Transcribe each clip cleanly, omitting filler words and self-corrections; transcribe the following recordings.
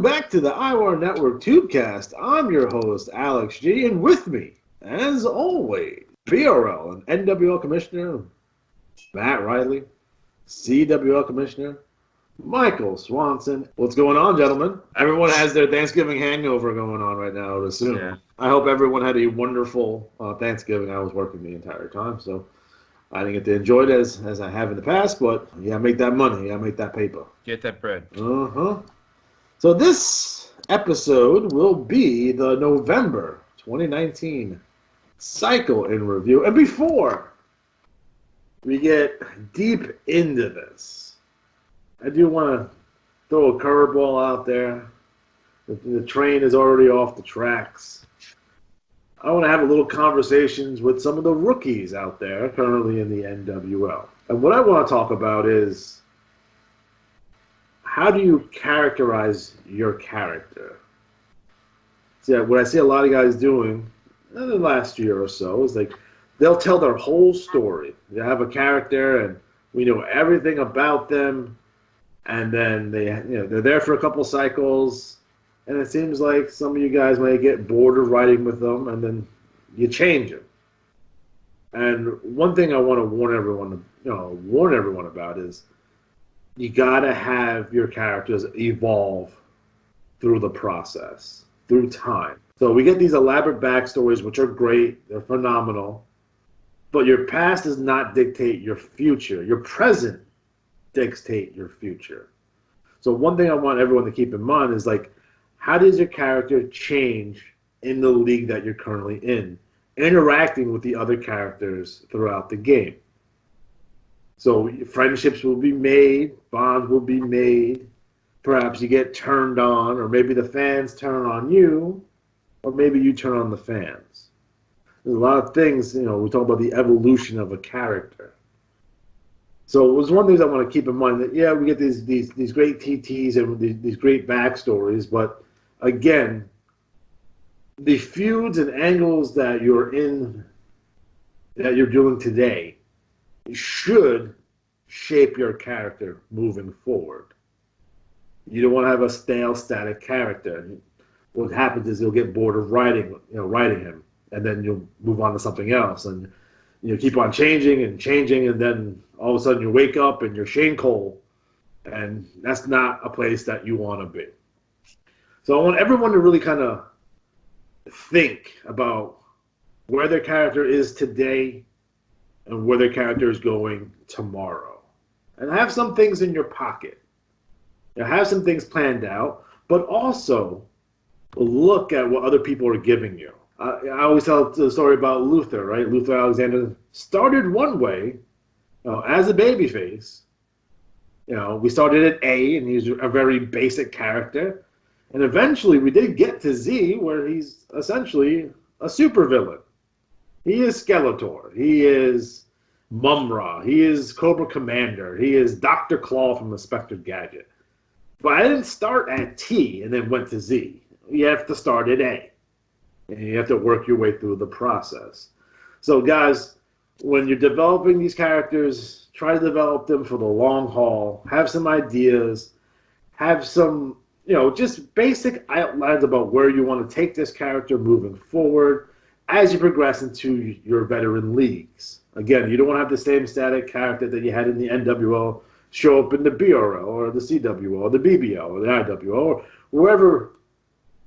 Welcome back to the IWAR Network Tubecast. I'm your host, Alex G, and with me, as always, BRL and NWL Commissioner Matt Riley, CWL Commissioner Micheal Swanson. What's going on, gentlemen? Everyone has their Thanksgiving hangover going on right now, I would assume. Yeah. I hope everyone had a wonderful Thanksgiving. I was working the entire time, so I didn't get to enjoy it as I have in the past, but you gotta make that money, you gotta make that paper. Get that bread. So this episode will be the November 2019 cycle in review. And before we get deep into this, I do want to throw a curveball out there. The train is already off the tracks. I want to have a little conversations with some of the rookies out there currently in the NWL. And what I want to talk about is, how do you characterize your character? So what I see a lot of guys doing in the last year or so is like they'll tell their whole story. They have a character and we know everything about them, and then they're there for a couple cycles, and it seems like some of you guys might get bored of writing with them, and then you change them. And one thing I want to warn everyone about is, you gotta have your characters evolve through the process, through time. So we get these elaborate backstories, which are great, they're phenomenal, but your past does not dictate your future. Your present dictate your future. So one thing I want everyone to keep in mind is, like, how does your character change in the league that you're currently in, interacting with the other characters throughout the game? So friendships will be made, bonds will be made. Perhaps you get turned on, or maybe the fans turn on you, or maybe you turn on the fans. There's a lot of things, we talk about the evolution of a character. So it was one thing I want to keep in mind, that, we get these great TTs and these great backstories, but again, the feuds and angles that you're doing today should shape your character moving forward. You don't want to have a stale, static character. What happens is you'll get bored of writing him, and then you'll move on to something else, and you keep on changing, and then all of a sudden you wake up and you're Shane Cole, and that's not a place that you want to be. So I want everyone to really kind of think about where their character is today and where their character is going tomorrow. And have some things in your pocket. Have some things planned out, but also look at what other people are giving you. I always tell the story about Luther, right? Luther Alexander started one way, as a babyface. We started at A, and he's a very basic character. And eventually we did get to Z, where he's essentially a supervillain. He is Skeletor. He is Mumra. He is Cobra Commander. He is Dr. Claw from Inspector Gadget. But I didn't start at T and then went to Z. You have to start at A. And you have to work your way through the process. So guys, when you're developing these characters, try to develop them for the long haul. Have some ideas. Have some, just basic outlines about where you want to take this character moving forward as you progress into your veteran leagues. Again, you don't want to have the same static character that you had in the NWL show up in the BRL or the CWL or the BBL or the IWL or wherever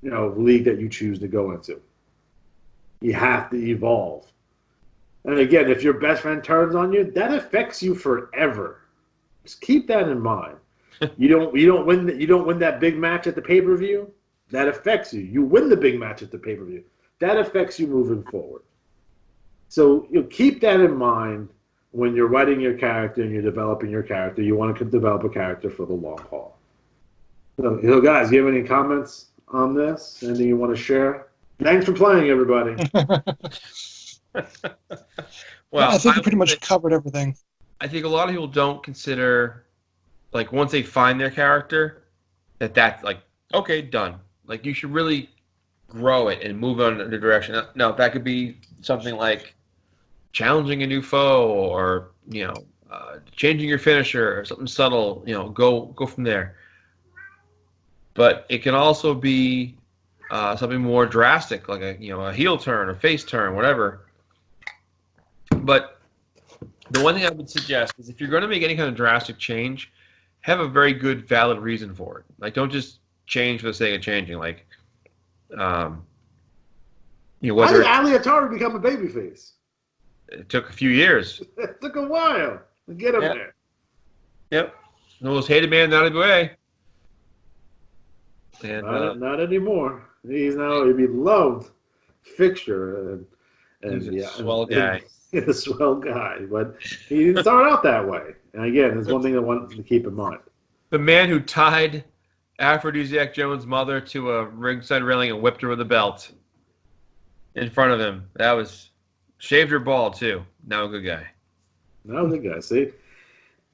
league that you choose to go into. You have to evolve. And again, if your best friend turns on you, that affects you forever. Just keep that in mind. You don't win that big match at the pay-per-view, that affects you. You win the big match at the pay-per-view, that affects you moving forward. So keep that in mind when you're writing your character and you're developing your character. You want to develop a character for the long haul. So guys, do you have any comments on this? Anything you want to share? Thanks for playing, everybody. Well, I think you pretty much covered everything. I think a lot of people don't consider, like, once they find their character, that's like, okay, done. Like, you should really grow it and move on in a direction. No, that could be something like challenging a new foe, or changing your finisher, or something subtle. Go from there. but it can also be something more drastic, like a heel turn or face turn, whatever. But the one thing I would suggest is if you're going to make any kind of drastic change, have a very good, valid reason for it. Like, don't just change for the sake of changing. Like, How whether did Ali Atari become a babyface? it took a few years. It took a while to get him Yep. there. Yep. The most hated man in IWA. And Not anymore. He's now a beloved fixture, and he's a yeah, swell guy. a swell guy. But he didn't start out that way. And again, there's one thing I want to keep in mind. The man who tied Aphrodisiac Jones' mother to a ringside railing and whipped her with a belt in front of him. That was shaved her bald too. Now a good guy. Now the guy, see.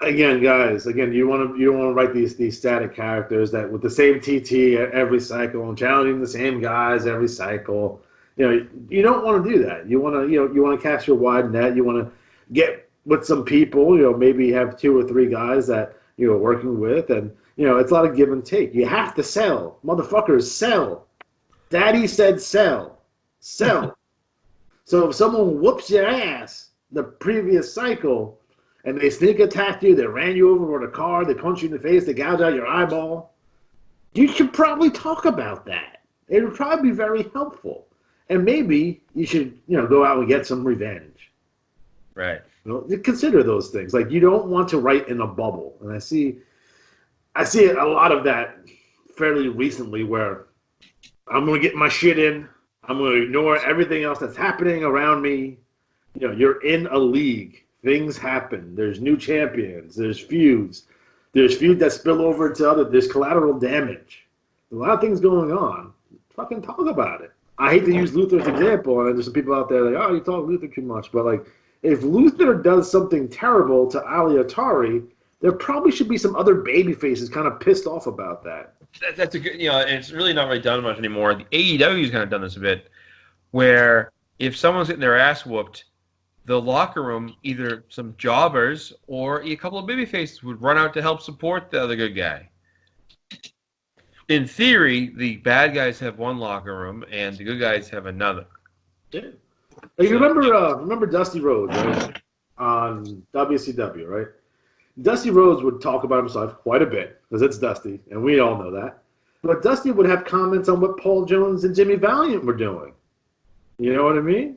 Again, guys. Again, you want to write these static characters that with the same TT every cycle and challenging the same guys every cycle. You don't want to do that. You want to cast your wide net. You want to get with some people. Maybe have 2 or 3 guys that you're working with, and it's a lot of give and take. You have to sell, motherfuckers. Sell. Daddy said sell. Sell. So if someone whoops your ass the previous cycle, and they sneak attacked you, they ran you over with a car, they punch you in the face, they gouge out your eyeball, you should probably talk about that. It would probably be very helpful. And maybe you should, go out and get some revenge. Right. Consider those things. Like, you don't want to write in a bubble. And I see a lot of that fairly recently where I'm going to get my shit in. I'm going to ignore everything else that's happening around me. You're in a league. Things happen. There's new champions. There's feuds. There's feuds that spill over to other. There's collateral damage. A lot of things going on. Fucking talk about it. I hate to use Luther's example, and there's some people out there like, oh, you talk Luther too much. But like, if Luther does something terrible to Ali Atari, there probably should be some other baby faces kind of pissed off about that. That's a good, and it's really not really done much anymore. The AEW's kind of done this a bit, where if someone's getting their ass whooped, the locker room, either some jobbers or a couple of baby faces would run out to help support the other good guy. In theory, the bad guys have one locker room and the good guys have another. Yeah. You remember Dusty Rhodes, right? On WCW, right? Dusty Rhodes would talk about himself quite a bit because it's Dusty, and we all know that. But Dusty would have comments on what Paul Jones and Jimmy Valiant were doing. You know what I mean?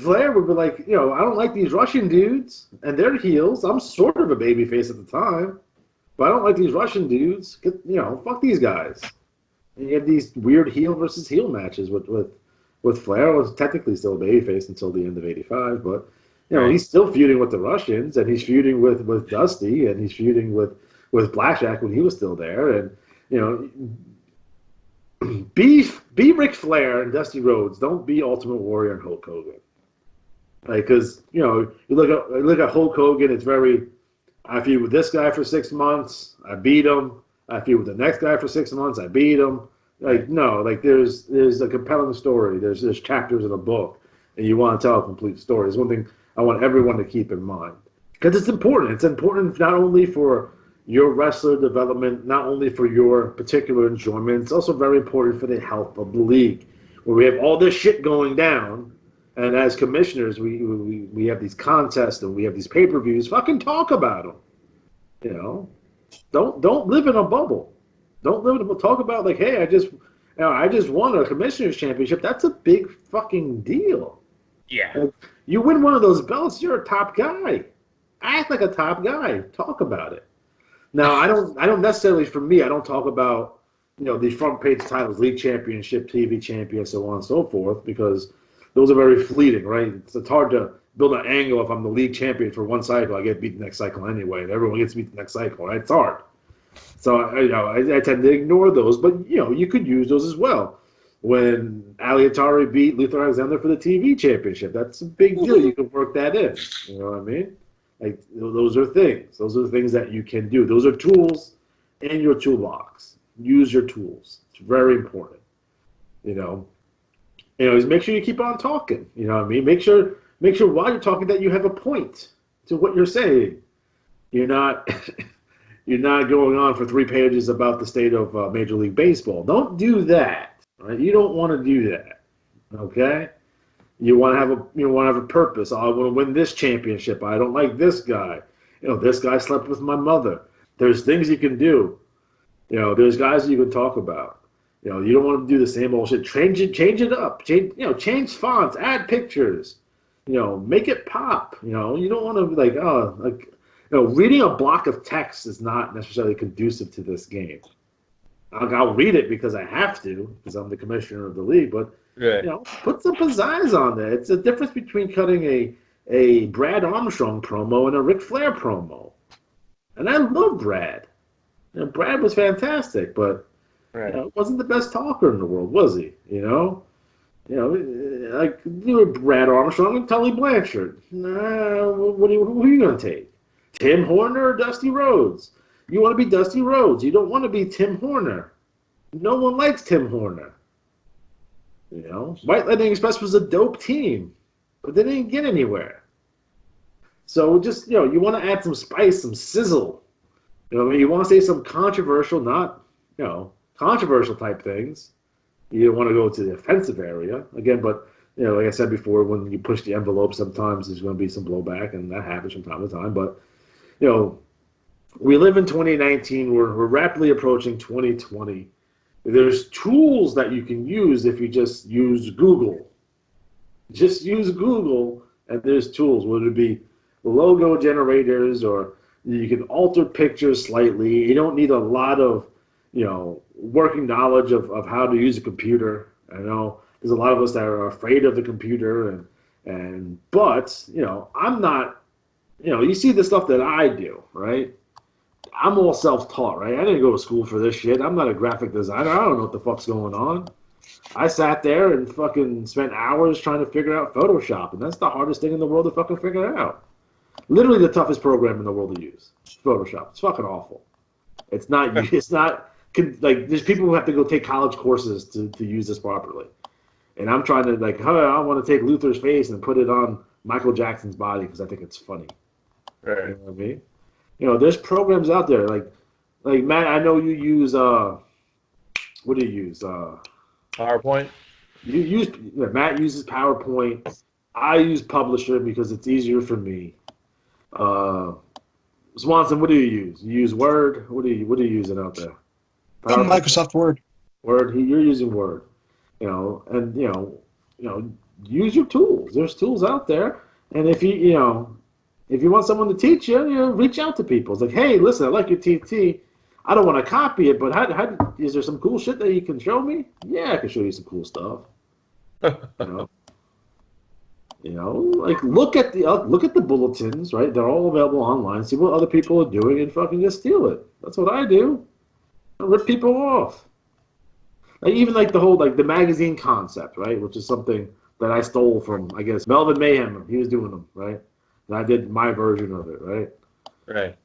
Flair would be like, I don't like these Russian dudes, and they're heels. I'm sort of a babyface at the time, but I don't like these Russian dudes. Fuck these guys. And you had these weird heel versus heel matches with Flair. Was technically still a babyface until the end of '85, but he's still feuding with the Russians, and he's feuding with Dusty, and he's feuding with Blackjack when he was still there, and be Ric Flair and Dusty Rhodes. Don't be Ultimate Warrior and Hulk Hogan. Like, because you look at Hulk Hogan, it's very, I feud with this guy for 6 months, I beat him. I feud with the next guy for 6 months, I beat him. Like, no, like there's a compelling story. There's chapters in a book, and you want to tell a complete story. It's one thing I want everyone to keep in mind because it's important. It's important not only for your wrestler development, not only for your particular enjoyment. It's also very important for the health of the league, where we have all this shit going down. And as commissioners, we have these contests and we have these pay-per-views. Fucking talk about them. Don't live in a bubble. Don't live in a bubble. Talk about like, hey, I just won a commissioners championship. That's a big fucking deal. Yeah. Like, you win one of those belts, you're a top guy. Act like a top guy. Talk about it. Now, I don't necessarily, for me, I don't talk about the front page titles, league championship, TV champion, so on and so forth, because those are very fleeting, right? It's hard to build an angle if I'm the league champion for one cycle. I get beat the next cycle anyway, and everyone gets beat the next cycle, right? It's hard. So, I tend to ignore those, but, you could use those as well. When Ali Atari beat Luther Alexander for the TV championship, that's a big deal. You can work that in. You know what I mean? Like, those are things. Those are things that you can do. Those are tools in your toolbox. Use your tools. It's very important. Just make sure you keep on talking. You know what I mean? Make sure while you're talking that you have a point to what you're saying. You're not You're not going on for 3 pages about the state of Major League Baseball. Don't do that. Right? You don't want to do that. Okay? You want to have a purpose. I want to win this championship. I don't like this guy. This guy slept with my mother. There's things you can do. There's guys you can talk about. You don't want to do the same old shit. Change it up. Change fonts, add pictures. Make it pop. You don't want to be reading a block of text is not necessarily conducive to this game. I'll read it because I have to, because I'm the commissioner of the league, but right. Put some pizzazz on there. It's a difference between cutting a Brad Armstrong promo and a Ric Flair promo. And I love Brad. Brad was fantastic, but wasn't the best talker in the world, was he? Brad Armstrong and Tully Blanchard. Nah, who are you going to take? Tim Horner or Dusty Rhodes? You want to be Dusty Rhodes. You don't want to be Tim Horner. No one likes Tim Horner. White Lightning Express was a dope team, but they didn't get anywhere. So just, you want to add some spice, some sizzle. You want to say some controversial, not, controversial type things. You don't want to go to the offensive area. Again, but, like I said before, when you push the envelope, sometimes there's going to be some blowback, and that happens from time to time. But, we live in 2019. We're rapidly approaching 2020. There's tools that you can use if you just use Google. Just use Google, and there's tools, whether it be logo generators or you can alter pictures slightly. You don't need a lot of, working knowledge of how to use a computer. I know there's a lot of us that are afraid of the computer, but I'm not, you see the stuff that I do, right? I'm all self-taught, right? I didn't go to school for this shit. I'm not a graphic designer. I don't know what the fuck's going on. I sat there and fucking spent hours trying to figure out Photoshop, and that's the hardest thing in the world to fucking figure out. Literally the toughest program in the world to use. Photoshop. It's fucking awful. It's not, there's people who have to go take college courses to use this properly. And I'm trying to, I want to take Luther's face and put it on Michael Jackson's body because I think it's funny. Right. You know what I mean? There's programs out there like Matt. I know you use what do you use? PowerPoint. Matt uses PowerPoint. I use Publisher because it's easier for me. Swanson, what do you use? You use Word. What are you using out there? Microsoft Word. Word. You're using Word. And use your tools. There's tools out there, and if you want someone to teach you, reach out to people. It's like, hey, listen, I like your TT. I don't want to copy it, but is there some cool shit that you can show me? Yeah, I can show you some cool stuff. Look at the bulletins, right? They're all available online. See what other people are doing and fucking just steal it. That's what I do. I rip people off. Even the whole the magazine concept, right? Which is something that I stole from, I guess, Melvin Mayhem. He was doing them, right? And I did my version of it, right? Right.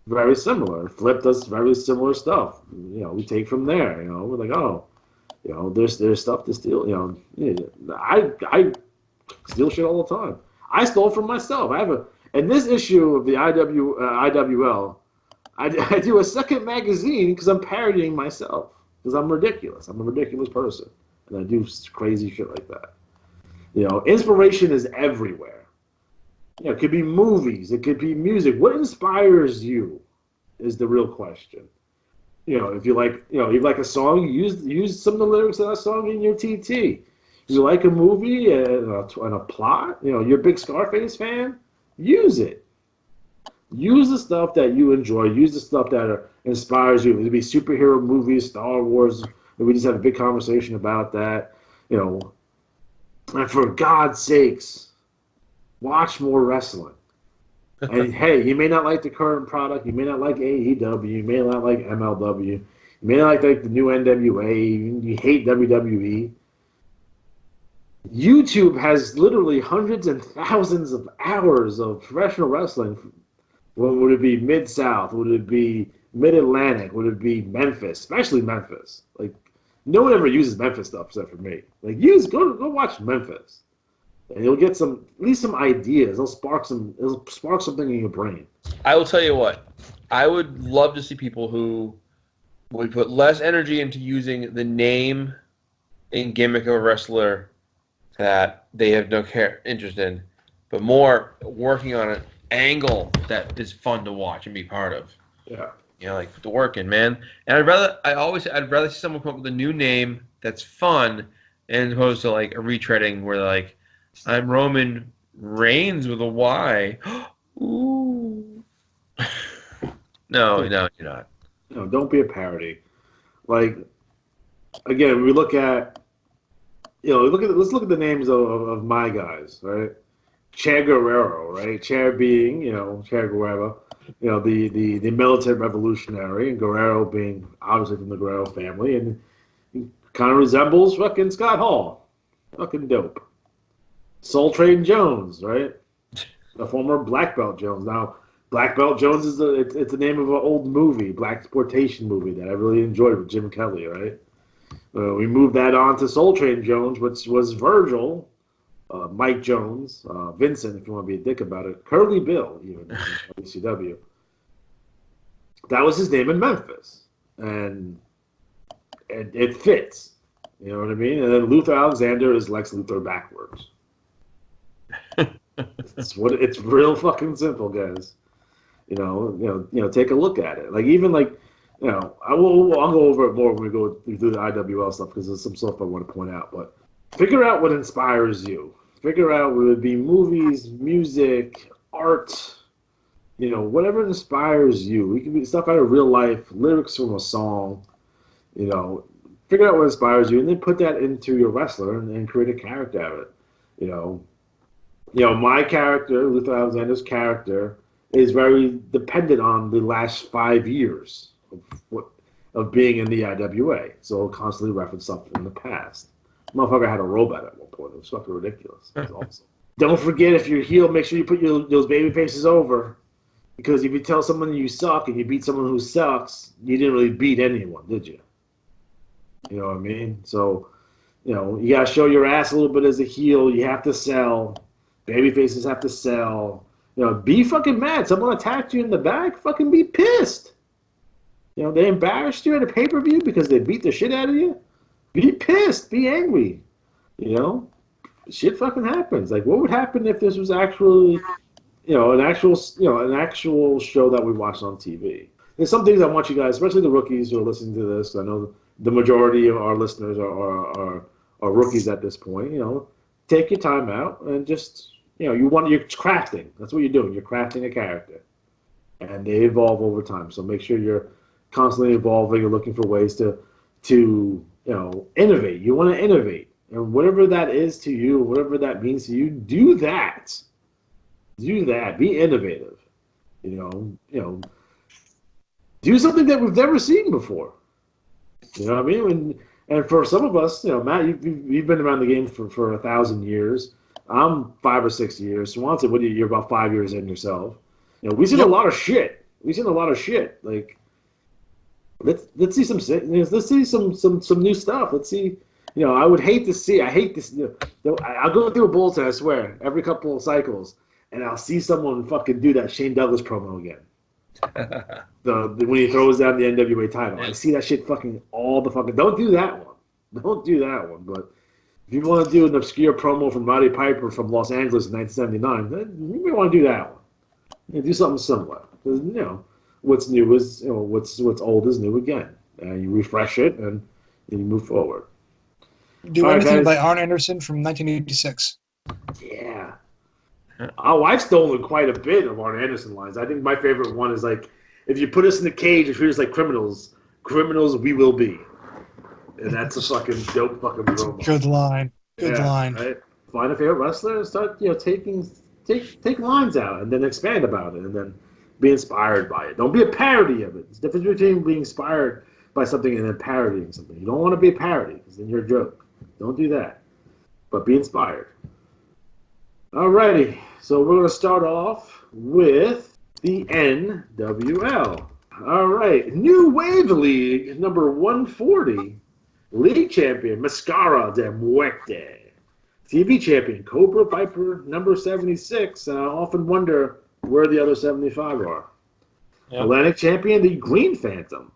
Very similar. Flip does very similar stuff. We take from there. We're like, oh, there's stuff to steal. I steal shit all the time. I stole from myself. In this issue of the IWL, I do a second magazine because I'm parodying myself because I'm ridiculous. I'm a ridiculous person, and I do crazy shit like that. Inspiration is everywhere. It could be movies. It could be music. What inspires you is the real question. If you like a song, use some of the lyrics of that song in your TT. If you like a movie and a plot, you're a big Scarface fan, use it. Use the stuff that you enjoy. Use the stuff that inspires you. It'd be superhero movies, Star Wars. We just had a big conversation about that. And for God's sakes, watch more wrestling. And hey, you may not like the current product. You may not like AEW. You may not like MLW. You may not like the new NWA. You hate WWE. YouTube has literally hundreds and thousands of hours of professional wrestling. Would it be Mid-South? Would it be Mid-Atlantic? Would it be Memphis? Especially Memphis. No one ever uses Memphis stuff except for me. Go watch Memphis. and you'll get at least some ideas. It'll spark something in your brain. I will tell you what. I would love to see people who would put less energy into using the name and gimmick of a wrestler that they have no interest in, but more working on an angle that is fun to watch and be part of. Yeah. You know, like put the work in, man. And I'd rather see someone come up with a new name that's fun, as opposed to like a retreading where like, I'm Roman Reigns with a Y. Ooh. No, you're not. No, don't be a parody. Like, again, we look at, let's look at the names of my guys, right? Che Guerrero, right? Che being, Che Guerrero, the militant revolutionary, and Guerrero being obviously from the Guerrero family, and he kind of resembles fucking Scott Hall. Fucking dope. Soul Train Jones, right? The former Black Belt Jones. Now, Black Belt Jones is it's the name of an old movie, Black exploitation movie that I really enjoyed with Jim Kelly, right? We moved that on to Soul Train Jones, which was Virgil, Mike Jones, Vincent, if you want to be a dick about it, Curly Bill, even in WCW. That was his name in Memphis, and it fits. You know what I mean? And then Luther Alexander is Lex Luthor backwards. It's real fucking simple, guys. Take a look at it. Like even like, I'll go over it more when we go through the IWL stuff because there's some stuff I want to point out. But figure out what inspires you. Figure out what would be movies, music, art, whatever inspires you. It can be stuff out of real life, lyrics from a song. Figure out what inspires you, and then put that into your wrestler and create a character out of it. My character, Luther Alexander's character, is very dependent on the last 5 years of being in the IWA. So he'll constantly reference something in the past. Motherfucker had a robot at one point. It was fucking ridiculous. It was awesome. Don't forget, if you're heel, make sure you put those baby faces over. Because if you tell someone you suck and you beat someone who sucks, you didn't really beat anyone, did you? You know what I mean? So, you got to show your ass a little bit as a heel. You have to sell. Baby faces have to sell. Be fucking mad. Someone attacked you in the back. Fucking be pissed. They embarrassed you at a pay-per-view because they beat the shit out of you. Be pissed. Be angry. Shit fucking happens. Like, what would happen if this was actually, an actual show that we watched on TV? There's some things I want you guys, especially the rookies who are listening to this. I know the majority of our listeners are rookies at this point. Take your time out and just. You're crafting. That's what you're doing. You're crafting a character, and they evolve over time. So make sure you're constantly evolving. You're looking for ways to innovate. You want to innovate, and whatever that is to you, whatever that means to you, do that. Do that. Be innovative. Do something that we've never seen before. You know what I mean? And for some of us, Matt, you've been around the game for 1,000 years. I'm 5 or 6 years. Swanson, you're about 5 years in yourself. We've seen a lot of shit. Like, let's see some new stuff. Let's see. I hate this. I'll go through a bulletin, I swear, every couple of cycles, and I'll see someone fucking do that Shane Douglas promo again. When he throws down the NWA title, I see that shit fucking all the fucking. Don't do that one. But if you want to do an obscure promo from Roddy Piper from Los Angeles in 1979, then you may want to do that one. Do something similar. Because, what's new is, what's old is new again. And you refresh it and you move forward. Do anything by Arn Anderson from 1986. Yeah. Oh, I've stolen quite a bit of Arn Anderson lines. I think my favorite one is like, if you put us in the cage and treat us like criminals we will be. And that's a fucking dope fucking promo. Good line. Good line. Right? Find a favorite wrestler and start, take lines out and then expand about it and then be inspired by it. Don't be a parody of it. There's a difference between being inspired by something and then parodying something. You don't want to be a parody because then you're a joke. Don't do that. But be inspired. Alrighty. So we're going to start off with the NWL. All right. New Wave League, number 140. League champion, Mascara de Muerte. TV champion, Cobra Viper number 76. And I often wonder where the other 75 are. Yep. Atlantic champion, the Green Phantom.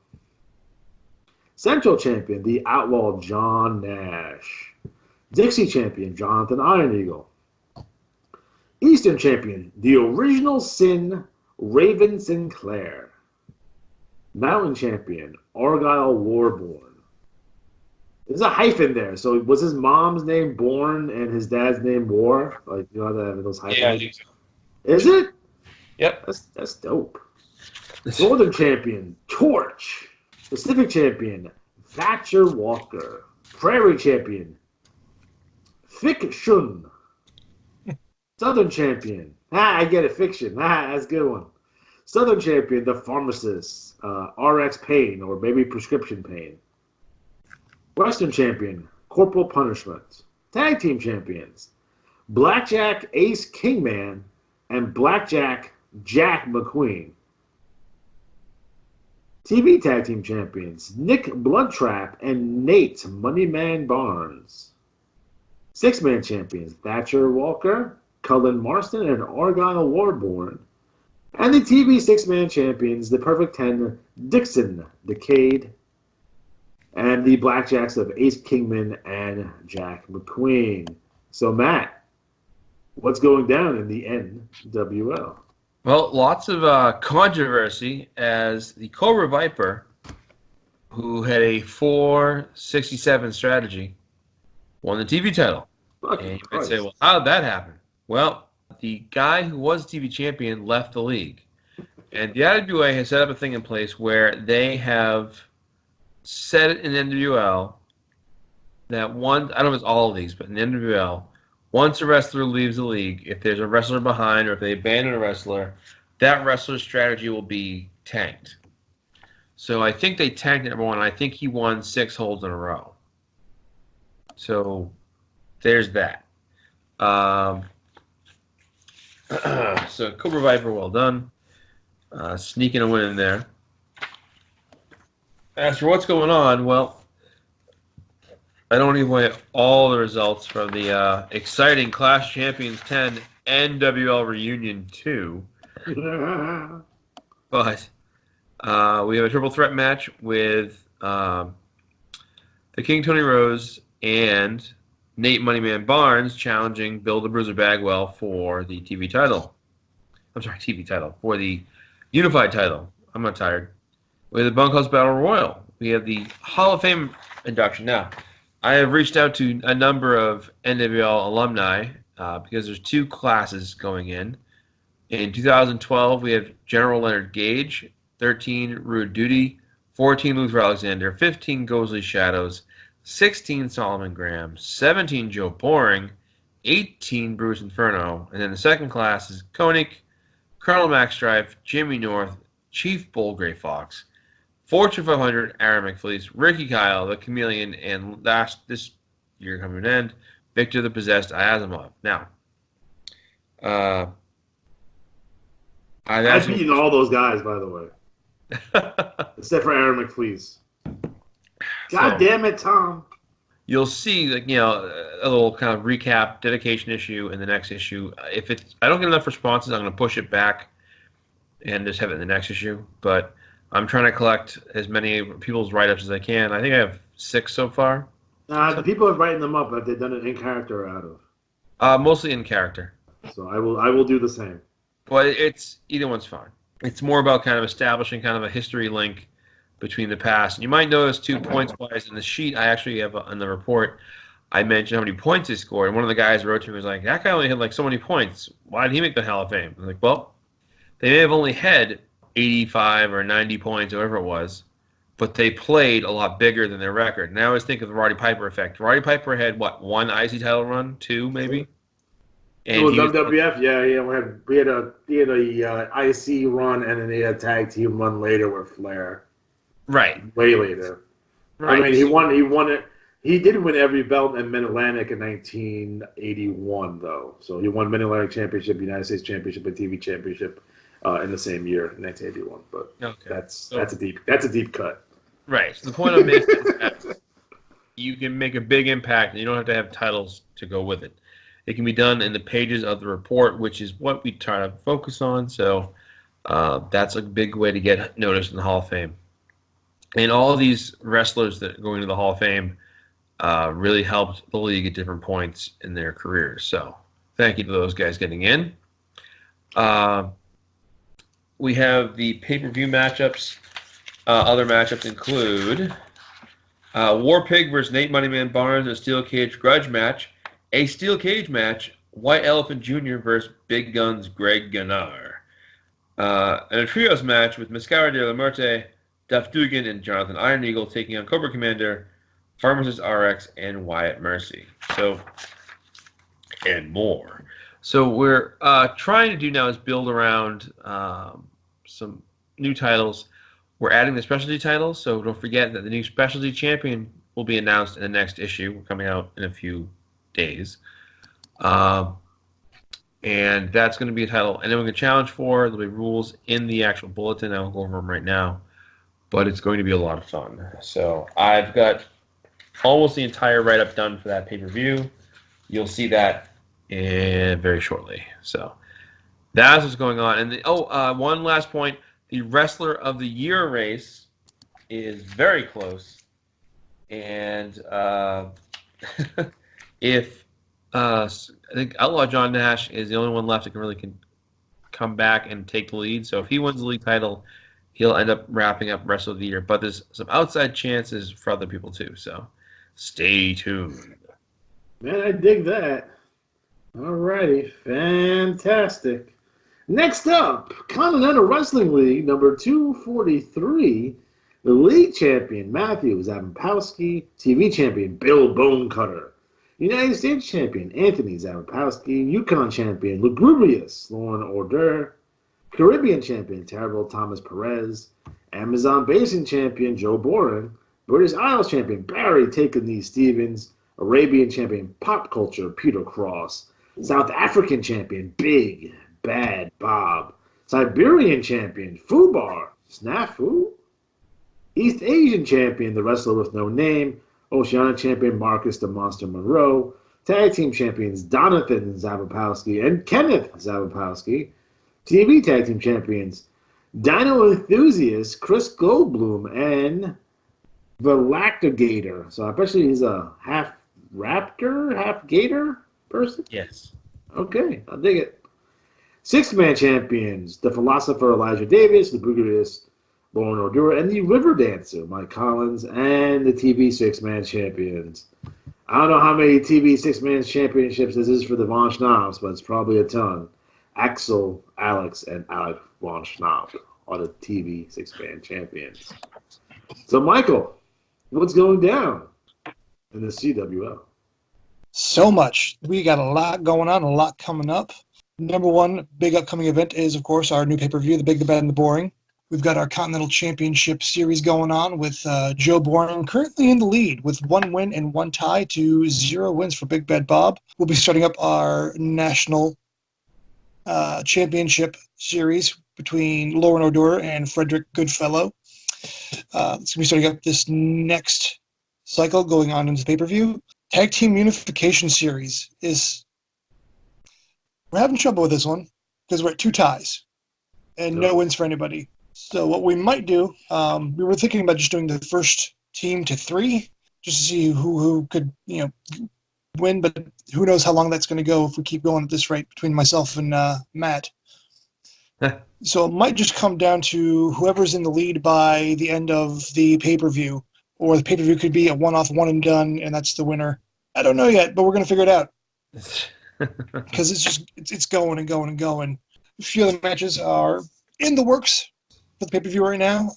Central champion, the Outlaw John Nash. Dixie champion, Jonathan Iron Eagle. Eastern champion, the Original Sin, Raven Sinclair. Mountain champion, Argyle Warborn. There's a hyphen there. So was his mom's name Born and his dad's name War? Like, you know how they have those hyphens? Yeah, I think so. Is it? Yep. That's dope. Northern champion, Torch. Pacific champion, Thatcher Walker. Prairie champion, Fiction. Southern champion. I get it. Fiction. That's a good one. Southern champion, the Pharmacist. RX Pain, or maybe Prescription Pain. Western champion, Corporal Punishment. Tag team champions, Blackjack Ace Kingman and Blackjack Jack McQueen. TV tag team champions, Nick Bloodtrap and Nate Moneyman Barnes. Six-man champions, Thatcher Walker, Cullen Marston, and Argyle Warborn. And the TV six-man champions, the Perfect 10, Dixon, Decade, and the Blackjacks of Ace Kingman and Jack McQueen. So, Matt, what's going down in the NWL? Well, lots of controversy as the Cobra Viper, who had a 467 strategy, won the TV title. Fucking And you might Christ. say, well, how did that happen? Well, the guy who was TV champion left the league. And the IWA has set up a thing in place where they have said it in NWL that one, I don't know if it's all of these, but in NWL, once a wrestler leaves the league, if there's a wrestler behind or if they abandon a wrestler, that wrestler's strategy will be tanked. So I think they tanked number one. I think he won 6 holds in a row. So there's that. So Cobra Viper, well done. Sneaking a win in there. As for what's going on, well, I don't give away all the results from the exciting Clash Champions 10 NWL Reunion 2. But we have a triple threat match with the King Tony Rose and Nate Moneyman Barnes challenging Bill the Bruiser Bagwell for the TV title. I'm sorry, TV title. For the Unified title. I'm not tired. We have the Bunkhouse Battle Royal. We have the Hall of Fame induction. Now, I have reached out to a number of NWL alumni because there's 2 classes going in. In 2012, we have General Leonard Gage, 13 Rude Duty, 14 Luther Alexander, 15 Ghostly Shadows, 16 Solomon Graham, 17 Joe Boring, 18 Bruce Inferno, and then the second class is Koenig, Colonel Max Strife, Jimmy North, Chief Bull Gray Fox, Fortune 500, Aaron McFleece, Ricky Kyle, the Chameleon, and this year coming to an end, Victor the Possessed Asimov. Now, I've beaten all those guys, by the way. Except for Aaron McFleece. God damn it, Tom. You'll see, like, a little kind of recap, dedication issue in the next issue. If I don't get enough responses, I'm going to push it back and just have it in the next issue. But I'm trying to collect as many people's write-ups as I can. I think I have 6 so far. The people have written them up, but they've done it in character or out of. Mostly in character. So I will do the same. But it's either one's fine. It's more about kind of establishing kind of a history link between the past. And you might notice 2 points-wise in the sheet. I actually have on the report, I mentioned how many points he scored. And one of the guys wrote to me was like, that guy only had like so many points. Why did he make the Hall of Fame? I was like, well, they may have only had 85 or 90 points, whatever it was, but they played a lot bigger than their record. And I always think of the Roddy Piper effect. Roddy Piper had, what, 1 IC title run? 2, maybe? And it was WWF, yeah. We had a IC run, and then they had a tag team run later with Flair. Right. Way later. Right. I mean, he won it. He did win every belt in Mid-Atlantic in 1981, though. So he won Mid-Atlantic Championship, United States Championship, and TV Championship in the same year, 1981. But okay. that's a deep cut. Right. So the point I'm making is that you can make a big impact, and you don't have to have titles to go with it. It can be done in the pages of the report, which is what we try to focus on. So that's a big way to get noticed in the Hall of Fame. And all of these wrestlers that are going to the Hall of Fame really helped the league at different points in their careers. So thank you to those guys getting in. We have the pay-per-view matchups. Other matchups include War Pig versus Nate Moneyman Barnes in a steel cage grudge match. A steel cage match, White Elephant Jr. versus Big Guns Greg Gunnar. And a trios match with Mascara de la Muerte, Duff Dugan, and Jonathan Iron Eagle taking on Cobra Commander, Pharmacist RX, and Wyatt Mercy. So, and more. So we're trying to do now is build around some new titles. We're adding the specialty titles, so don't forget that the new specialty champion will be announced in the next issue. We're coming out in a few days. And that's going to be a title. And then we're going to challenge for. There'll be rules in the actual bulletin. I won't go over them right now. But it's going to be a lot of fun. So I've got almost the entire write-up done for that pay-per-view. You'll see that very shortly. So that's what's going on. And one last point. The Wrestler of the Year race is very close. And if I think Outlaw John Nash is the only one left that can come back and take the lead. So if he wins the league title, he'll end up wrapping up Wrestler of the Year. But there's some outside chances for other people too. So stay tuned. Man, I dig that. All righty. Fantastic. Next up, Continental Wrestling League, number 243. The league champion, Matthew Zapopowski. TV champion, Bill Bonecutter. United States champion, Anthony Zapopowski. Yukon champion, Lugubrious, Lauren Order. Caribbean champion, Terrible Thomas Perez. Amazon Basin champion, Joe Boren. British Isles champion, Barry Takeney Stevens. Arabian champion, Pop Culture, Peter Cross. South African champion, Big Bad Bob. Siberian champion, Fubar, Snafu. East Asian champion, the wrestler with no name, Oceania champion, Marcus the Monster Monroe. Tag team champions, Donathan Zapopowski and Kenneth Zapopowski. TV tag team champions, Dino Enthusiast, Chris Goldblum, and the Lactogator. So I bet he's a half raptor, half gator person? Yes. Okay, I'll dig it. Six-man champions, the philosopher Elijah Davis, the Bugarist Lauren Ordura, and the River Dancer, Mike Collins, and the TV six-man champions. I don't know how many TV six-man championships this is for the Von Schnabs, but it's probably a ton. Axel, Alex, and Alec Von Schnapp are the TV six-man champions. So, Michael, what's going down in the CWL? So much. We got a lot going on, a lot coming up. Number one big upcoming event is, of course, our new pay-per-view, The Big, the Bad, and the Boring. We've got our Continental Championship Series going on with Joe Boring currently in the lead with 1 win and 1 tie to 0 wins for Big Bad Bob. We'll be starting up our National Championship Series between Lauren Ordura and Frederick Goodfellow. It's going to be starting up this next cycle going on into the pay-per-view. Tag Team Unification Series is... We're having trouble with this one because we're at 2 ties and no wins for anybody. So what we might do, we were thinking about just doing the first team to 3 just to see who could, win, but who knows how long that's going to go if we keep going at this rate between myself and Matt. So it might just come down to whoever's in the lead by the end of the pay-per-view, or the pay-per-view could be a one-off, one and done, and that's the winner. I don't know yet, but we're going to figure it out. Because it's going and going and going. A few other matches are in the works for the pay-per-view right now.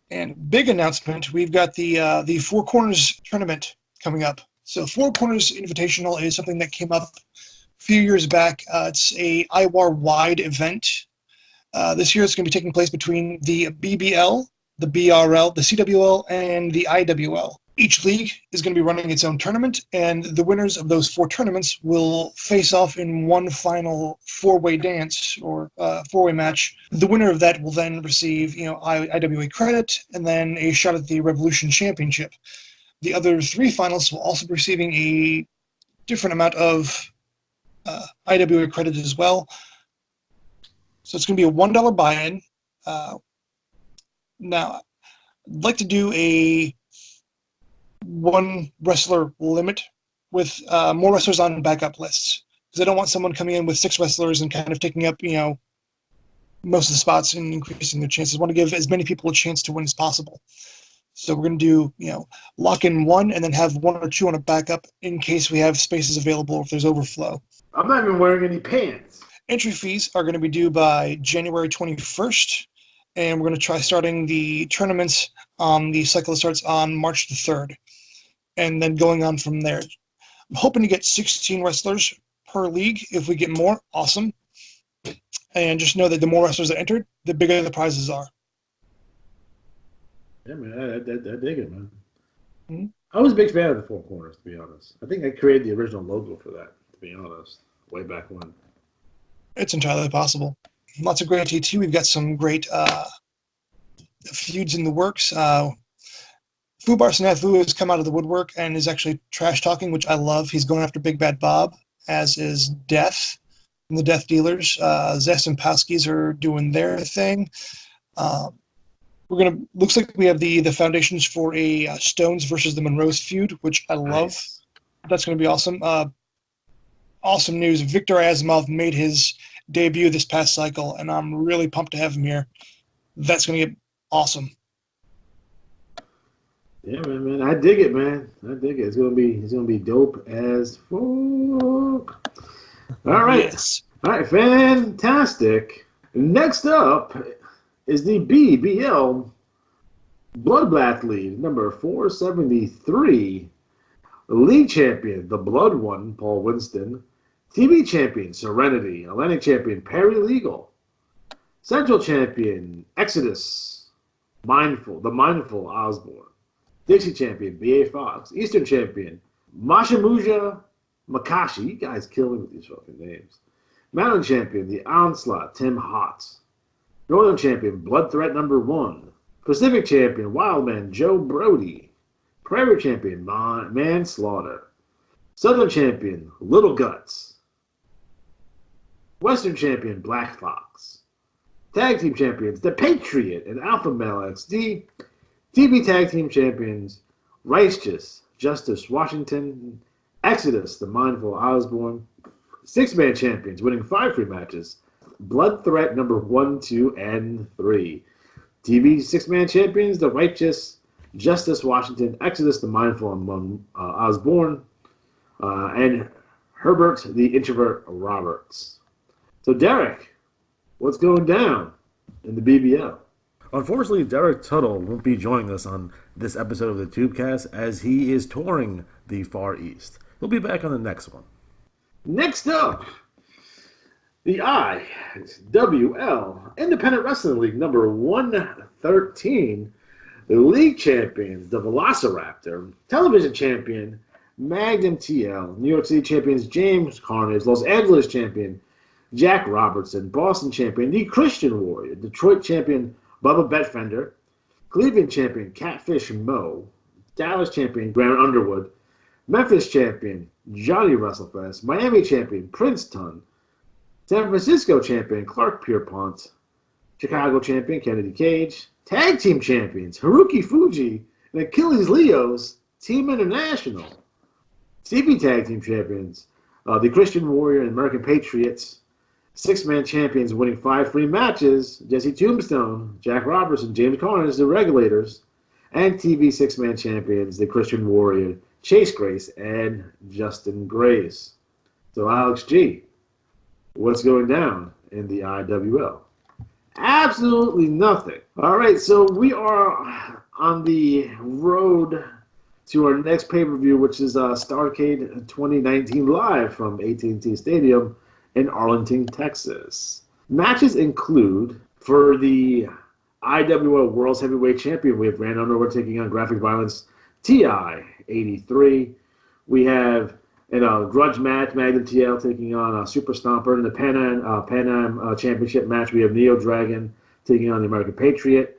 And big announcement, we've got the Four Corners tournament coming up. So Four Corners Invitational is something that came up a few years back. It's a IWAR-wide event. This year it's going to be taking place between the BBL, the BRL, the CWL, and the IWL. Each league is going to be running its own tournament, and the winners of those 4 tournaments will face off in one final 4-way dance or 4-way match. The winner of that will then receive, IWA credit and then a shot at the Revolution Championship. The other 3 finalists will also be receiving a different amount of IWA credits as well. So it's going to be a $1 buy-in. Now, I'd like to do a one wrestler limit with more wrestlers on backup lists, because I don't want someone coming in with 6 wrestlers and kind of taking up, most of the spots and increasing their chances. I want to give as many people a chance to win as possible. So we're going to do, lock in 1 and then have 1 or 2 on a backup in case we have spaces available if there's overflow. I'm not even wearing any pants. Entry fees are going to be due by January 21st, and we're going to try starting the tournaments on the cycle that starts on March the 3rd, and then going on from there. I'm hoping to get 16 wrestlers per league. If we get more, awesome. And just know that the more wrestlers that entered, the bigger the prizes are. Yeah, man, I dig it, man. Mm-hmm. I was a big fan of the Four Corners, to be honest. I think I created the original logo for that, to be honest, way back when. It's entirely possible. Lots of great TT. We've got some great feuds in the works. Fubar Snafu has come out of the woodwork and is actually trash talking, which I love. He's going after Big Bad Bob, as is Death and the Death Dealers. Zest and Powskis are doing their thing. Looks like we have the foundations for a Stones versus the Monroes feud, which I love. Nice. That's going to be awesome. Awesome news. Victor Asimov made his debut this past cycle, and I'm really pumped to have him here. That's going to get awesome. Yeah, man. I dig it, man. I dig it. It's gonna be dope as fuck. All right. Yes. All right, fantastic. Next up is the BBL Bloodbath League, number 473. League champion, the Blood One, Paul Winston. TV champion, Serenity. Atlantic champion, Perry Legal. Central champion, Exodus. The Mindful Osborne. Dixie champion, B.A. Fox. Eastern champion, Mashimuja Makashi. You guys kill me with these fucking names. Mountain champion, the Onslaught, Tim Hotz. Northern champion, Blood Threat number 1. Pacific champion, Wildman, Joe Brody. Prairie champion, Manslaughter. Southern champion, Little Guts. Western champion, Black Fox. Tag team champions, The Patriot and Alpha Male XD. TV tag team champions, Righteous, Justice Washington. Exodus, the Mindful Osborne. 6-man champions, winning 5 free matches. Blood Threat number 1, 2, and 3. TV 6-man champions, The Righteous, Justice Washington, Exodus, the Mindful Osborne, and Herbert, the Introvert Roberts. So, Derek, what's going down in the BBL? Unfortunately, Derek Tuttle won't be joining us on this episode of the Tubecast as he is touring the Far East. He'll be back on the next one. Next up, the IWL Independent Wrestling League number 113. The league champions, the Velociraptor. Television champion, Magnum TL. New York City champions, James Carnage. Los Angeles champion, Jack Robertson. Boston champion, the Christian Warrior. Detroit champion, Bubba Betfender. Cleveland champion, Catfish Mo. Dallas champion, Grant Underwood. Memphis champion, Johnny WrestleFest. Miami champion, Prince Ton. San Francisco champion, Clark Pierpont. Chicago champion, Kennedy Cage. Tag team champions, Haruki Fuji and Achilles Leo's Team International. TV tag team champions, the Christian Warrior and American Patriots. 6-man champions winning 5 free matches, Jesse Tombstone, Jack Robertson, James Carnage, the Regulators. And TV 6-man champions, the Christian Warrior, Chase Grace, and Justin Grace. So, Alex G, what's going down in the IWL? Absolutely nothing. All right, so we are on the road to our next pay-per-view, which is Starrcade 2019 live from AT&T Stadium in Arlington, Texas. Matches include, for the IWL World's Heavyweight Champion, we have Brandon Underwood taking on Graphic Violence TI 83. We have in a grudge match, Magnum TL taking on Super Stomper. In the Pan Am Championship match, we have Neo Dragon taking on the American Patriot.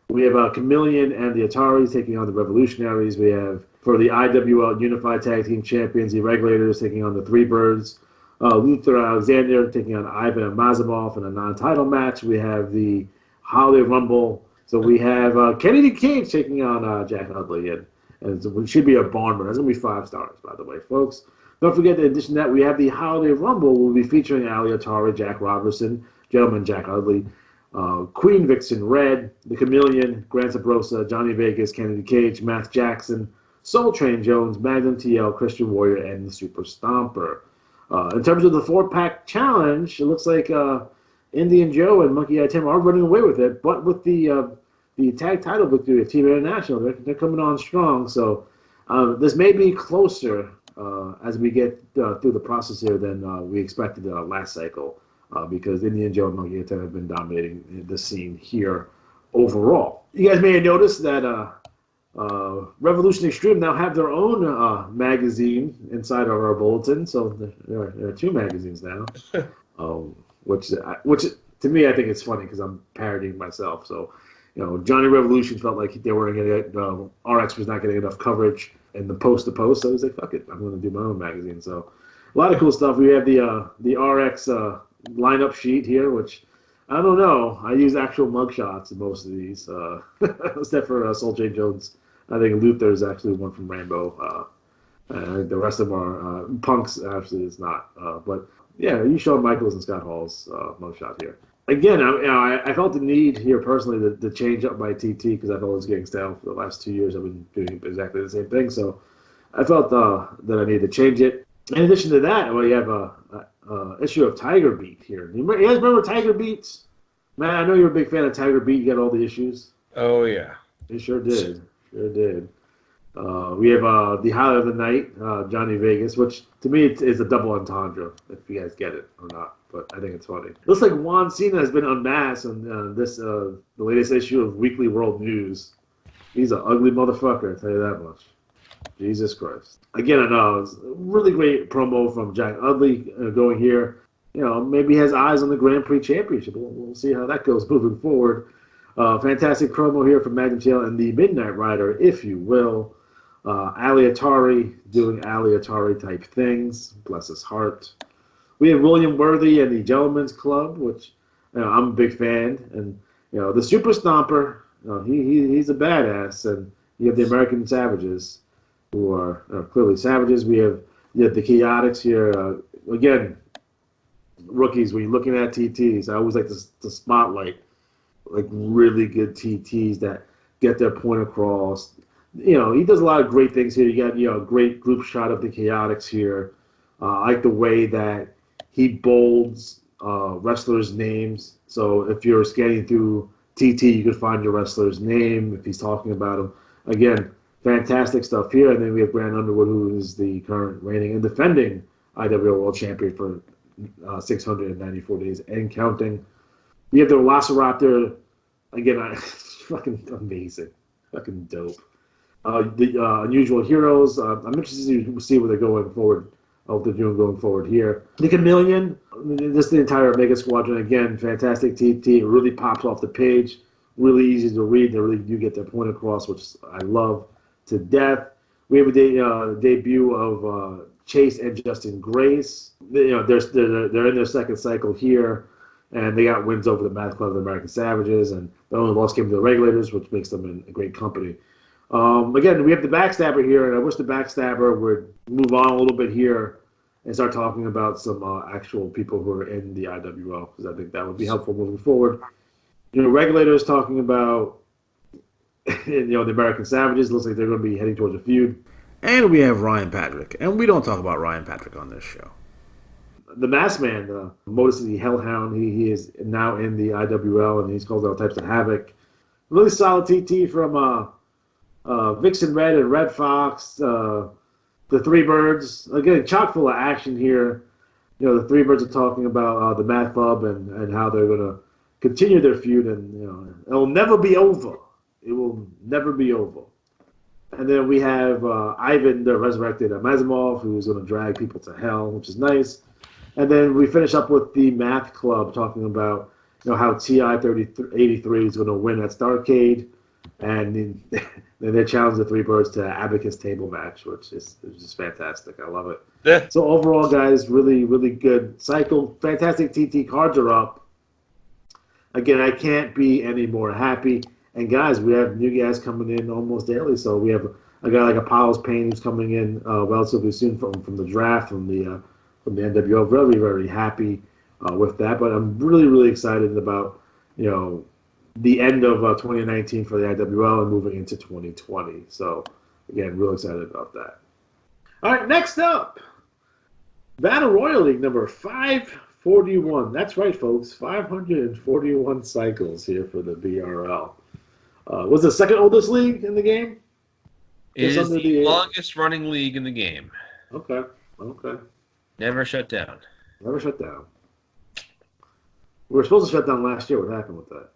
We have Chameleon and the Ataris taking on the Revolutionaries. We have For the IWL Unified Tag Team Champions, the Regulators taking on the Three Birds. Luther Alexander taking on Ivan Mazamov in a non-title match. We have the Holiday Rumble. So we have Kennedy Cage taking on Jack Udley. And it should be a barn burner. That's going to be 5 stars, by the way, folks. Don't forget, in addition to that, we have the Holiday Rumble. We'll be featuring Ali Atari, Jack Robertson, Gentleman Jack Udley, Queen Vixen Red, The Chameleon, Grant Sabrosa, Johnny Vegas, Kennedy Cage, Matt Jackson, Soul Train Jones, Magnum TL, Christian Warrior, and the Super Stomper. In terms of the 4-pack challenge, it looks like Indian Joe and Monkey Eye Tim are running away with it, but with the tag title victory of Team International, they're coming on strong. So this may be closer as we get through the process here than we expected last cycle, because Indian Joe and Monkey Eye Tim have been dominating the scene here overall. You guys may have noticed that Revolution Extreme now have their own magazine inside of our bulletin, so there are 2 magazines now, which to me I think it's funny because I'm parodying myself. So, Johnny Revolution felt like they weren't going to get RX was not getting enough coverage in the post to post, so I was like, fuck it, I'm going to do my own magazine. So, a lot of cool stuff. We have the RX lineup sheet here, which I don't know. I use actual mugshots in most of these, except for Soul J. Jones. I think Luther is actually one from Rainbow. The rest of them are Punks. Actually, is not. But yeah, you Shawn Michaels and Scott Hall's mugshot here. Again, I felt the need here personally to change up my TT because I felt it was getting stale for the last 2 years. I've been doing exactly the same thing, so I felt that I needed to change it. In addition to that, you have a issue of Tiger Beat here. You guys remember Tiger Beats? Man, I know you're a big fan of Tiger Beat. You got all the issues. Oh yeah, you sure did. Sure did. We have the highlight of the night, Johnny Vegas, which to me is a double entendre, if you guys get it or not. But I think it's funny. Looks like Juan Cena has been unmasked on the latest issue of Weekly World News. He's an ugly motherfucker, I'll tell you that much. Jesus Christ. Again, a really great promo from Jack Udley going here. Maybe he has eyes on the Grand Prix Championship. We'll see how that goes moving forward. Fantastic promo here from Magnum TL and the Midnight Rider, if you will. Ali Atari doing Ali Atari type things. Bless his heart. We have William Worthy and the Gentleman's Club, which I'm a big fan. And the Super Stomper, he's a badass. And you have the American Savages, who are clearly savages. You have the Chaotix here. Again, rookies, when you're looking at TTs, I always like to spotlight like really good TTs that get their point across. He does a lot of great things here. You got a great group shot of the Chaotix here. I like the way that he bolds wrestlers' names. So if you're scanning through TT, you can find your wrestler's name if he's talking about him. Again, fantastic stuff here. And then we have Brand Underwood, who is the current reigning and defending IWL World Champion for 694 days and counting. You have the Velociraptor. Again, fucking amazing. Fucking dope. The Unusual Heroes. I'm interested to see where they're going forward. What they're doing going forward here. The Chameleon. Just the entire Omega Squadron. Again, fantastic TT. It really pops off the page. Really easy to read. They really do get their point across, which I love to death. We have a debut of Chase and Justin Grace. They're in their second cycle here, and they got wins over the Math Club of the American Savages, and the only loss came to the Regulators, which makes them in a great company. Again, we have the Backstabber here, and I wish the Backstabber would move on a little bit here and start talking about some actual people who are in the IWL, because I think that would be helpful moving forward. Regulators talking about the American Savages. Looks like they're going to be heading towards a feud. And we have Ryan Patrick, and we don't talk about Ryan Patrick on this show. The Masked Man, Modus the Hellhound, he is now in the IWL, and he's caused all types of havoc. Really solid TT from Vixen Red and Red Fox, the Three Birds. Again, chock full of action here. The Three Birds are talking about the Math Club and how they're going to continue their feud, and it'll never be over. It will never be over. And then we have Ivan, the resurrected Mazamov, who's going to drag people to hell, which is nice. And then we finish up with the Math Club talking about how TI 83 is going to win at Starrcade. And then they challenged the Three Birds to an abacus table match, which is just fantastic. I love it. Yeah. So overall, guys, really, really good cycle. Fantastic TT cards are up. Again, I can't be any more happy. And guys, we have new guys coming in almost daily. So we have a guy like Apollo's Payne who's coming in relatively soon from the draft from the NWO. Very, very happy with that. But I'm really, really excited about the end of 2019 for the IWL and moving into 2020. So again, real excited about that. All right, next up, Battle Royal League number 541. That's right, folks. 541 cycles here for the BRL. Was the second oldest league in the game? It It's is under the longest running league in the game. Okay. Never shut down. Never shut down. We were supposed to shut down last year. What happened with that?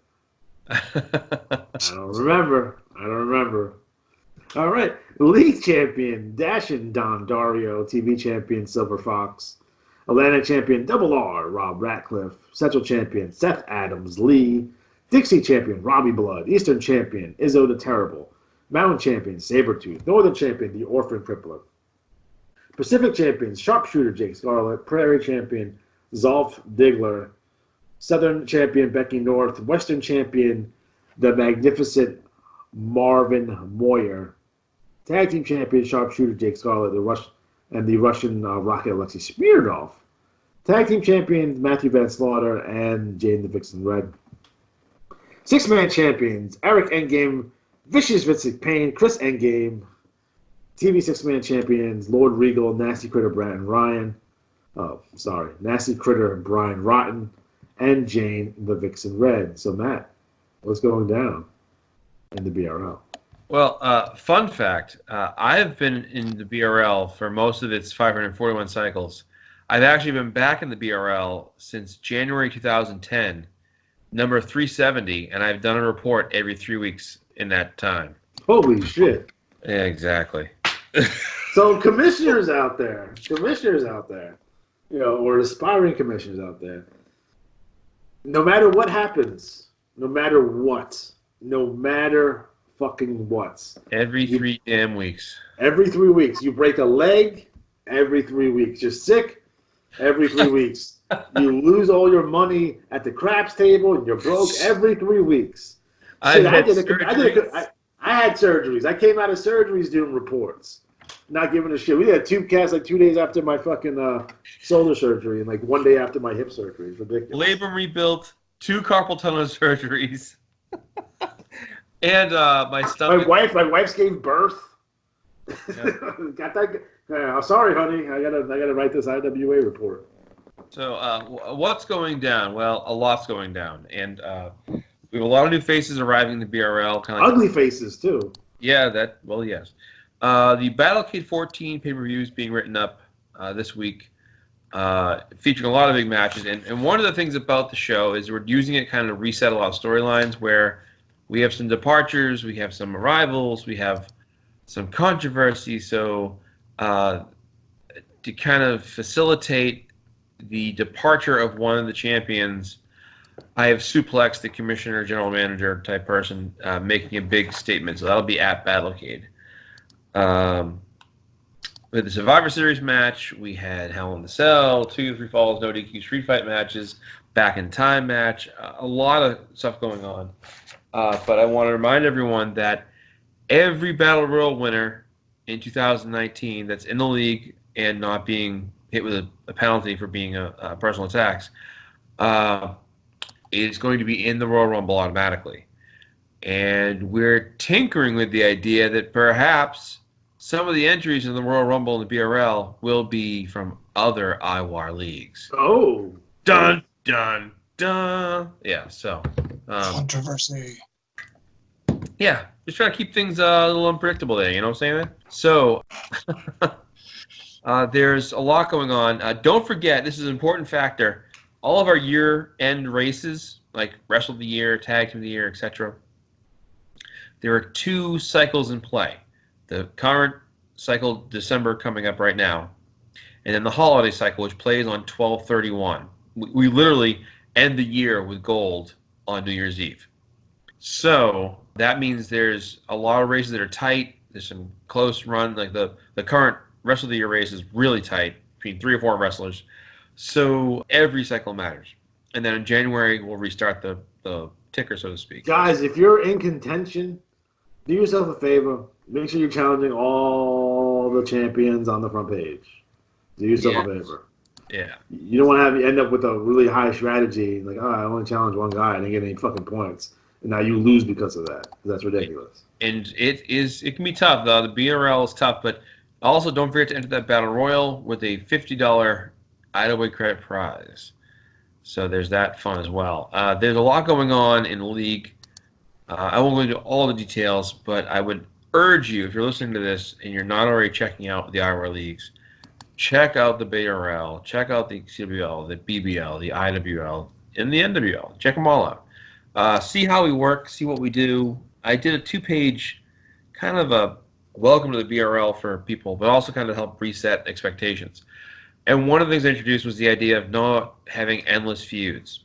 I don't remember. All right. League champion, Dashin Don Dario. TV champion, Silver Fox. Atlantic champion, Double R, Rob Ratcliffe. Central champion, Seth Adams Lee. Dixie champion, Robbie Blood. Eastern champion, Izzo the Terrible. Mountain champion, Sabretooth. Northern champion, the Orphan Crippler. Pacific champion, Sharpshooter Jake Scarlett. Prairie champion, Zolf Diggler. Southern champion, Becky North. Western champion, the magnificent Marvin Moyer. Tag team champion, Sharpshooter Jake Scarlett. The Russian Rocket Alexei Smirnov. Tag team champions, Matthew Van Slaughter and Jane the Vixen Red. Six-man champions, Eric Endgame, Vicious Vincent Payne, Chris Endgame. TV six-man champions, Lord Regal, Nasty Critter Brian Ryan. Nasty Critter Brian Rotten. And Jane the Vixen Red. So, Matt, what's going down in the BRL? Well, fun fact, I have been in the BRL for most of its 541 cycles. I've actually been back in the BRL since January 2010, number 370, and I've done a report every 3 weeks in that time. Holy shit. Yeah, exactly. So commissioners out there, or aspiring commissioners out there, no matter what happens, no matter fucking what. Every 3 damn weeks. Every 3 weeks. You break a leg every 3 weeks. You're sick every 3 weeks. You lose all your money at the craps table and you're broke every 3 weeks. I had surgeries. I came out of surgeries doing reports. Not giving a shit. We had a Tubecast like 2 days after my fucking shoulder surgery and like 1 day after my hip surgery. It's ridiculous. Labor rebuilt, 2 carpal tunnel surgeries, and my stomach. My wife gave birth. Yeah. Got that? Sorry, honey. I gotta write this IWA report. So what's going down? Well, a lot's going down, and we have a lot of new faces arriving in the BRL. Kind of ugly faces too. Yeah, yes. The Battlecade 14 pay-per-view is being written up this week, featuring a lot of big matches. And one of the things about the show is we're using it kind of to reset a lot of storylines where we have some departures, we have some arrivals, we have some controversy. So to kind of facilitate the departure of one of the champions, I have Suplex, the commissioner, general manager type person, making a big statement. So that'll be at Battlecade. With the Survivor Series match, we had Hell in the Cell, 2, 3 Falls, no DQ Street Fight matches, Back in Time match, a lot of stuff going on. But I want to remind everyone that every Battle Royal winner in 2019 that's in the league and not being hit with a penalty for being a personal attacks is going to be in the Royal Rumble automatically. And we're tinkering with the idea that perhaps some of the entries in the Royal Rumble and the BRL will be from other IWAR leagues. Oh. Dun, dun, dun. Yeah, so. Controversy. Yeah, just trying to keep things a little unpredictable there, you know what I'm saying? So, there's a lot going on. Don't forget, this is an important factor, all of our year-end races, like Wrestle of the Year, Tag Team of the Year, etc., there are 2 cycles in play. The current cycle, December, coming up right now, and then the holiday cycle, which plays on 12/31. We literally end the year with gold on New Year's Eve. So that means there's a lot of races that are tight. There's some close run. Like the current rest of the year race is really tight between 3 or 4 wrestlers. So every cycle matters. And then in January, we'll restart the ticker, so to speak. Guys, if you're in contention, do yourself a favor. Make sure you're challenging all the champions on the front page. Do yourself a favor. Yeah. You don't want to have you end up with a really high strategy, like, oh, I only challenge one guy and I get any fucking points. And now you lose because of that. That's ridiculous. And it can be tough. The BRL is tough, but also don't forget to enter that Battle Royal with a $50 IWAR credit prize. So there's that fun as well. There's a lot going on in the league. I won't go into all the details, but I would urge you, if you're listening to this and you're not already checking out the IWAR leagues, check out the BRL, check out the CWL, the BBL, the IWL, and the NWL. Check them all out. See how we work, see what we do. I did a 2-page kind of a welcome to the BRL for people, but also kind of help reset expectations. And one of the things I introduced was the idea of not having endless feuds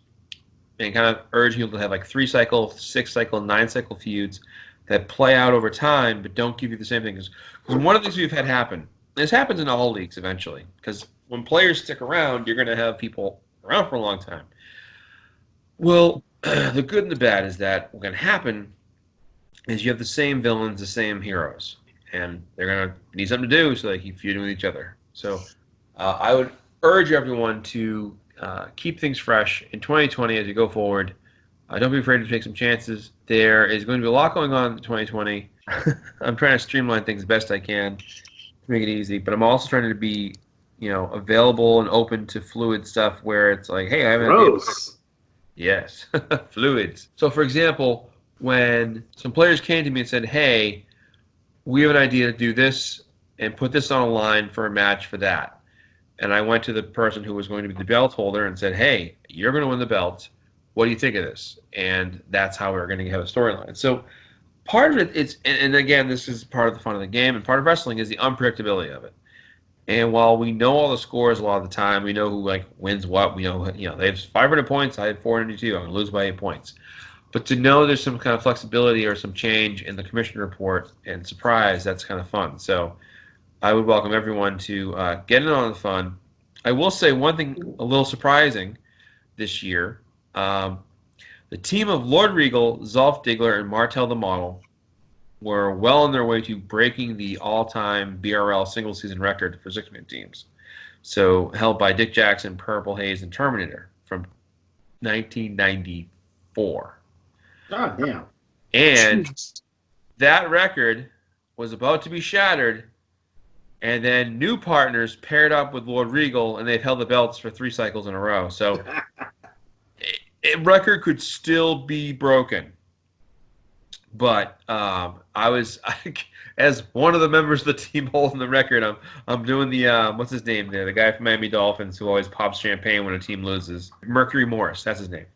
and kind of urge people to have like 3-cycle, 6-cycle, 9-cycle feuds that play out over time but don't give you the same thing. Because one of the things we've had happen, this happens in all leagues eventually, because when players stick around, you're going to have people around for a long time. Well, the good and the bad is that what's going to happen is you have the same villains, the same heroes, and they're going to need something to do, so they keep feuding with each other. So I would urge everyone to keep things fresh in 2020 as you go forward. Don't be afraid to take some chances. There is going to be a lot going on in 2020. I'm trying to streamline things best I can to make it easy, but I'm also trying to be, available and open to fluid stuff where it's like, hey, I haven't. Gross. Yes, fluids. So, for example, when some players came to me and said, hey, we have an idea to do this and put this on a line for a match for that. And I went to the person who was going to be the belt holder and said, hey, you're going to win the belt. What do you think of this? And that's how we're going to have a storyline. So part of it, and again, this is part of the fun of the game, and part of wrestling is the unpredictability of it. And while we know all the scores a lot of the time, we know who wins what. We know, they have 500 points. I have 492. I'm going to lose by 8 points. But to know there's some kind of flexibility or some change in the commission report and surprise, that's kind of fun. So I would welcome everyone to get in on the fun. I will say one thing a little surprising this year. The team of Lord Regal, Zolf Diggler, and Martel the Model were well on their way to breaking the all-time BRL single-season record for 6-man teams. So held by Dick Jackson, Purple Haze, and Terminator from 1994. God damn. And that record was about to be shattered, and then new partners paired up with Lord Regal, and they've held the belts for 3 cycles in a row. So a record could still be broken. But as one of the members of the team holding the record, I'm doing the what's his name there, the guy from Miami Dolphins who always pops champagne when a team loses. Mercury Morris, that's his name.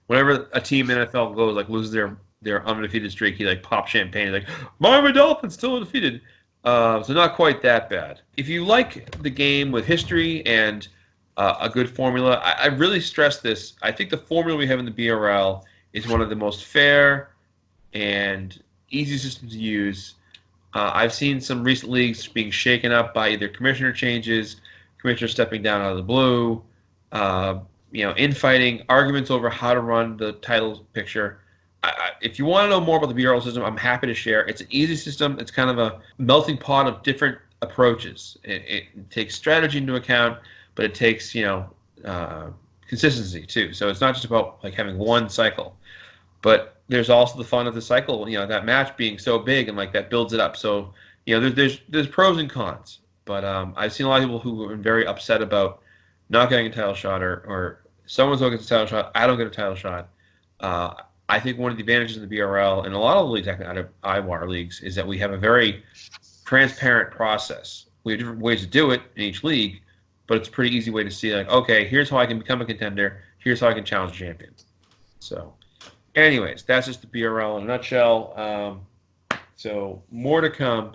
Whenever a team in NFL goes loses their undefeated streak, he pops champagne. He's like, Miami Dolphins still undefeated. So not quite that bad. If you like the game with history and a good formula, I really stress this. I think the formula we have in the BRL is one of the most fair and easy systems to use. I've seen some recent leagues being shaken up by either commissioner changes, commissioner stepping down out of the blue, infighting, arguments over how to run the title picture. If you want to know more about the BRL system, I'm happy to share. It's an easy system. It's kind of a melting pot of different approaches. It takes strategy into account, but it takes consistency too. So it's not just about having one cycle, but there's also the fun of the cycle. That match being so big and that builds it up. So there's pros and cons. But I've seen a lot of people who have been very upset about not getting a title shot, or someone's going to get a title shot. I don't get a title shot. I think one of the advantages of the BRL and a lot of the leagues, out of IWAR leagues, is that we have a very transparent process. We have different ways to do it in each league, but it's a pretty easy way to see, okay, here's how I can become a contender. Here's how I can challenge a champion. So, anyways, that's just the BRL in a nutshell. So, more to come.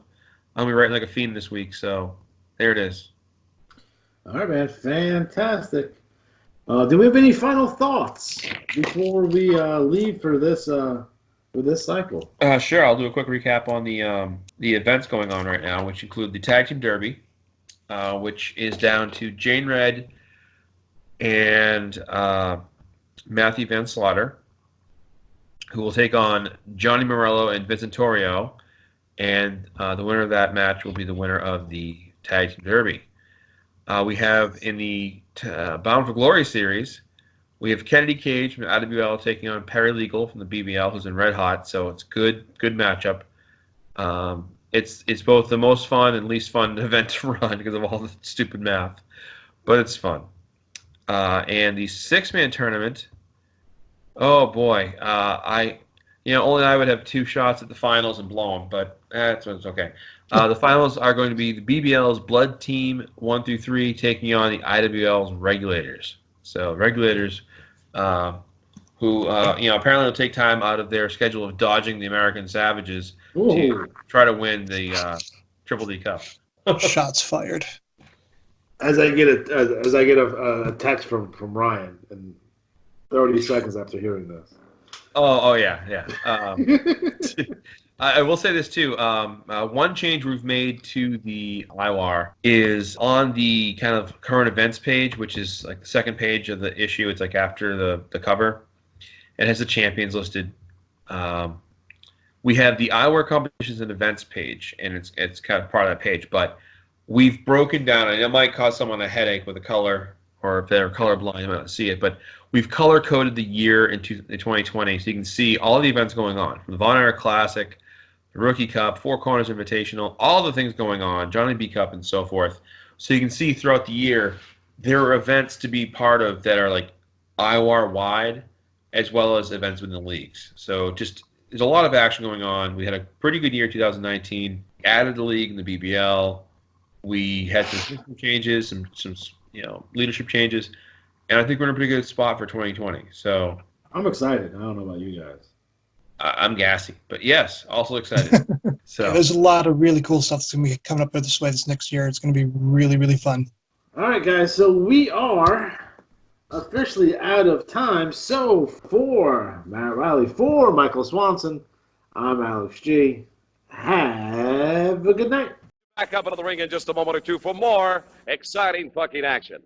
I'm going to be writing like a fiend this week, so there it is. All right, man. Fantastic. Do we have any final thoughts before we leave for this for this cycle? Sure, I'll do a quick recap on the events going on right now, which include the Tag Team Derby, which is down to Jane Red and Matthew Van Slaughter, who will take on Johnny Morello and Vincent Torrio, and the winner of that match will be the winner of the Tag Team Derby. We have in the Bound for Glory series, we have Kennedy Cage from IWL taking on Perry Legal from the BBL, who's in Red Hot, so it's good matchup. It's both the most fun and least fun event to run because of all the stupid math, but it's fun. And the 6-man tournament, oh boy, only I would have 2 shots at the finals and blow them, but that's okay. The finals are going to be the BBL's Blood Team 1 through 3 taking on the IWL's Regulators. So Regulators, who apparently will take time out of their schedule of dodging the American Savages to try to win the Triple D Cup. Shots fired. As I get a text from Ryan, and 30 seconds after hearing this. Oh yeah. I will say this too. One change we've made to the IWAR is on the kind of current events page, which is like the second page of the issue. It's like after the cover. It has the champions listed. We have the IWAR competitions and events page, and it's kind of part of that page. But we've broken down, and it might cause someone a headache with the color, or if they're colorblind, they might not see it. But we've color coded the year in 2020, so you can see all the events going on from the Von Erich Classic, the Rookie Cup, Four Corners Invitational, all the things going on, Johnny B Cup, and so forth. So you can see throughout the year there are events to be part of that are like IWAR wide, as well as events within the leagues. So just there's a lot of action going on. We had a pretty good year 2019. Added the league and the BBL. We had some system changes, some leadership changes, and I think we're in a pretty good spot for 2020. So I'm excited. I don't know about you guys. I'm gassy, but yes, also excited. So Yeah, there's a lot of really cool stuff that's going to be coming up this way this next year. It's going to be really, really fun. All right, guys. So we are officially out of time. So for Matt Riley, for Michael Swanson, I'm Alex G. Have a good night. Back up into the ring in just a moment or two for more exciting fucking action.